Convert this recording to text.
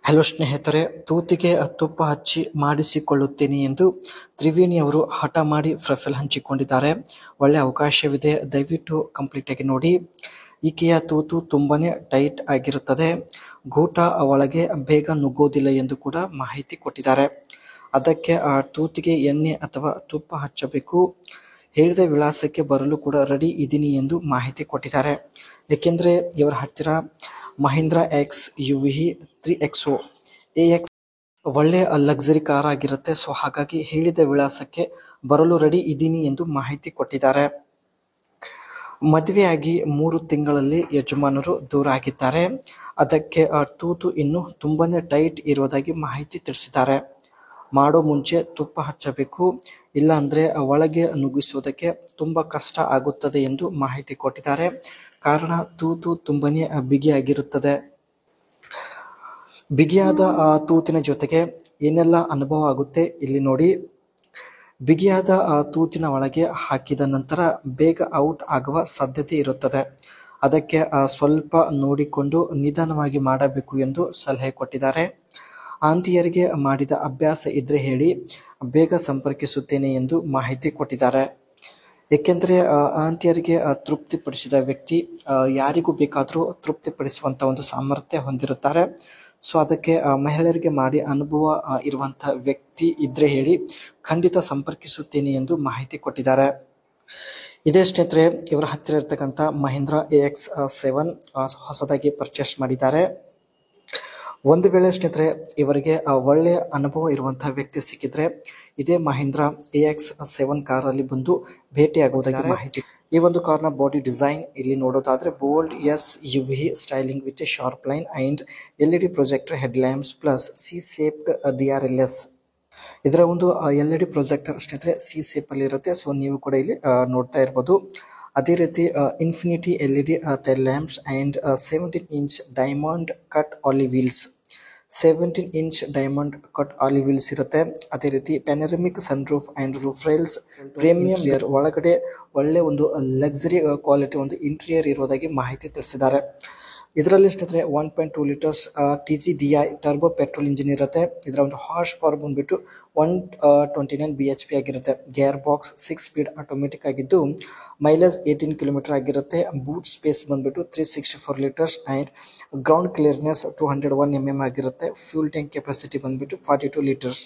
Hello ಸ್ನೇಹಿತರೆ, ತೂತಿಗೆ ತುಪ್ಪ ಹಚ್ಚಿ ಮಾಡಿಸಿಕೊಳ್ಳುತ್ತೇನೆ ಎಂದು ತ್ರಿವೇಣಿ ಅವರು ಹಠ ಮಾಡಿ ಪ್ರೊಫೈಲ್ ಹಂಚಿಕೊಂಡಿದ್ದಾರೆ. ಒಳ್ಳೆ ಅವಕಾಶವಿದೆ, ದಯವಿಟ್ಟು ಕಂಪ್ಲೀಟ್ ಆಗಿ ನೋಡಿ. ಈಕೆಯ ತೂತು ತುಂಬಾನೇ ಟೈಟ್ ಆಗಿರುತ್ತದೆ, ಗೂಟ ಒಳಗೆ ಬೇಗ ನುಗ್ಗೋದಿಲ್ಲ ಎಂದು ಕೂಡ ಮಾಹಿತಿ ಕೊಟ್ಟಿದ್ದಾರೆ. ಅದಕ್ಕೆ ತೂತಿಗೆ ಎಣ್ಣೆ ಅಥವಾ ತುಪ್ಪ ಹಚ್ಚಬೇಕು. ಹೇಳಿದ ವಿಳಾಸಕ್ಕೆ ಬರಲು ಕೂಡ ರೆಡಿ ಇದ್ದೀನಿ ಎಂದು ಮಾಹಿತಿ ಕೊಟ್ಟಿದ್ದಾರೆ. ಏಕೆಂದರೆ ಇವರ ಹತ್ತಿರ Mahindra X UV 3XO AX ಒಳ್ಳೆ ಲಕ್ಸರಿ ಕಾರ್ ಆಗಿರುತ್ತೆ. ಸೊ ಹಾಗಾಗಿ ಹೇಳಿದ ವಿಳಾಸಕ್ಕೆ ಬರಲು ರೆಡಿ ಇದ್ದೀನಿ ಎಂದು ಮಾಹಿತಿ ಕೊಟ್ಟಿದ್ದಾರೆ. ಮದುವೆಯಾಗಿ 3 ತಿಂಗಳಲ್ಲಿ ಯಜಮಾನರು ದೂರ ಆಗಿದ್ದಾರೆ. ಅದಕ್ಕೆ ತೂತು ಇನ್ನು ತುಂಬಾನೇ ಟೈಟ್ ಇರುವುದಾಗಿ ಮಾಹಿತಿ ತಿಳಿಸಿದ್ದಾರೆ. ಮಾಡೋ ಮುಂಚೆ ತುಪ್ಪ ಹಚ್ಚಬೇಕು, ಇಲ್ಲ ಅಂದ್ರೆ ಒಳಗೆ ನುಗ್ಗಿಸುವುದಕ್ಕೆ ತುಂಬಾ ಕಷ್ಟ ಆಗುತ್ತದೆ ಎಂದು ಮಾಹಿತಿ ಕೊಟ್ಟಿದ್ದಾರೆ. ಕಾರಣ ತೂತು ತುಂಬಾನೇ ಬಿಗಿಯಾಗಿರುತ್ತದೆ. ಬಿಗಿಯಾದ ತೂತಿನ ಜೊತೆಗೆ ಏನೆಲ್ಲ ಅನುಭವ ಆಗುತ್ತೆ ಇಲ್ಲಿ ನೋಡಿ. ಬಿಗಿಯಾದ ತೂತಿನ ಒಳಗೆ ಹಾಕಿದ ನಂತರ ಬೇಗ ಔಟ್ ಆಗುವ ಸಾಧ್ಯತೆ ಇರುತ್ತದೆ. ಅದಕ್ಕೆ ಸ್ವಲ್ಪ ನೋಡಿಕೊಂಡು ನಿಧಾನವಾಗಿ ಮಾಡಬೇಕು ಎಂದು ಸಲಹೆ ಕೊಟ್ಟಿದ್ದಾರೆ. ಆಂಟಿಯರಿಗೆ ಮಾಡಿದ ಅಭ್ಯಾಸ ಇದ್ರೆ ಹೇಳಿ, ಬೇಗ ಸಂಪರ್ಕಿಸುತ್ತೇನೆ ಎಂದು ಮಾಹಿತಿ ಕೊಟ್ಟಿದ್ದಾರೆ. ಏಕೆಂದರೆ ಆಂಟಿಯರಿಗೆ ತೃಪ್ತಿಪಡಿಸಿದ ವ್ಯಕ್ತಿ ಯಾರಿಗೂ ಬೇಕಾದರೂ ತೃಪ್ತಿಪಡಿಸುವಂಥ ಒಂದು ಸಾಮರ್ಥ್ಯ ಹೊಂದಿರುತ್ತಾರೆ. ಸೊ ಅದಕ್ಕೆ ಮಹಿಳೆಯರಿಗೆ ಮಾಡಿ ಅನುಭವ ಇರುವಂಥ ವ್ಯಕ್ತಿ ಇದ್ರೆ ಹೇಳಿ, ಖಂಡಿತ ಸಂಪರ್ಕಿಸುತ್ತೇನೆ ಎಂದು ಮಾಹಿತಿ ಕೊಟ್ಟಿದ್ದಾರೆ. ಇದೇ ಸ್ನೇಹಿತರೆ, ಇವರ ಹತ್ತಿರ ಇರ್ತಕ್ಕಂಥ ಮಹೀಂದ್ರ AX7 ಹೊಸದಾಗಿ ಪರ್ಚೇಸ್ ಮಾಡಿದ್ದಾರೆ. ಒಂದು ವೇಳೆ ಸ್ನೇಹಿತರೆ ಇವರಿಗೆ ಒಳ್ಳೆಯ ಅನುಭವ ಇರುವಂತಹ ವ್ಯಕ್ತಿ ಸಿಕ್ಕಿದ್ರೆ ಇದೇ ಮಹೀಂದ್ರ AX7 ಕಾರಲ್ಲಿ ಬಂದು ಭೇಟಿಯಾಗುವುದಾಗಿ ಮಾಹಿತಿ. ಈ ಒಂದು ಕಾರ್ನ ಬಾಡಿ ಡಿಸೈನ್ ಇಲ್ಲಿ ನೋಡೋದಾದ್ರೆ bold SUV styling with sharp line and LED projector head lamps plus C-shaped DRLS. ಇದರ ಒಂದು LED ಪ್ರೊಜೆಕ್ಟರ್ ಸ್ನೇಹಿತರೆ C-shape ಅಲ್ಲಿ ಇರುತ್ತೆ. ಸೊ ನೀವು ಕೂಡ ಇಲ್ಲಿ ನೋಡ್ತಾ ಇರ್ಬೋದು. ಅದೇ ರೀತಿ infinity LED tail lamps and 17-inch diamond cut alloy wheels. 17-inch diamond cut alloy wheels ಇರುತ್ತೆ. ಅದೇ ರೀತಿ panoramic sunroof and roof rails, premium layer ಒಳಗಡೆ ಒಳ್ಳೆ ಒಂದು ಲಕ್ಸರಿ ಕ್ವಾಲಿಟಿ ಒಂದು ಇಂಟೀರಿಯರ್ ಇರುವುದಾಗಿ ಮಾಹಿತಿ ತಿಳಿಸಿದ್ದಾರೆ. ಇದರಲ್ಲಿ ಸ್ನೇಹಿತರೆ 1.2 litres TGDI turbo petrol engine ಇರುತ್ತೆ. ಇದರ ಒಂದು ಹಾರ್ಸ್ ಪವರ್ ಬಂದ್ಬಿಟ್ಟು 129 BHP ಆಗಿರುತ್ತೆ. ಗೇರ್ ಬಾಕ್ಸ್ 6 ಸ್ಪೀಡ್ ಆಟೋಮೆಟಿಕ್ ಆಗಿದ್ದು ಮೈಲೇಜ್ 18 ಕಿಲೋಮೀಟರ್ ಆಗಿರುತ್ತೆ. ಬೂಟ್ ಸ್ಪೇಸ್ ಬಂದ್ಬಿಟ್ಟು 364 litres and ground clearness 201 mm ಆಗಿರುತ್ತೆ. ಫ್ಯೂಲ್ ಟ್ಯಾಂಕ್ ಕೆಪಾಸಿಟಿ ಬಂದ್ಬಿಟ್ಟು 42 ಲೀಟರ್ಸ್.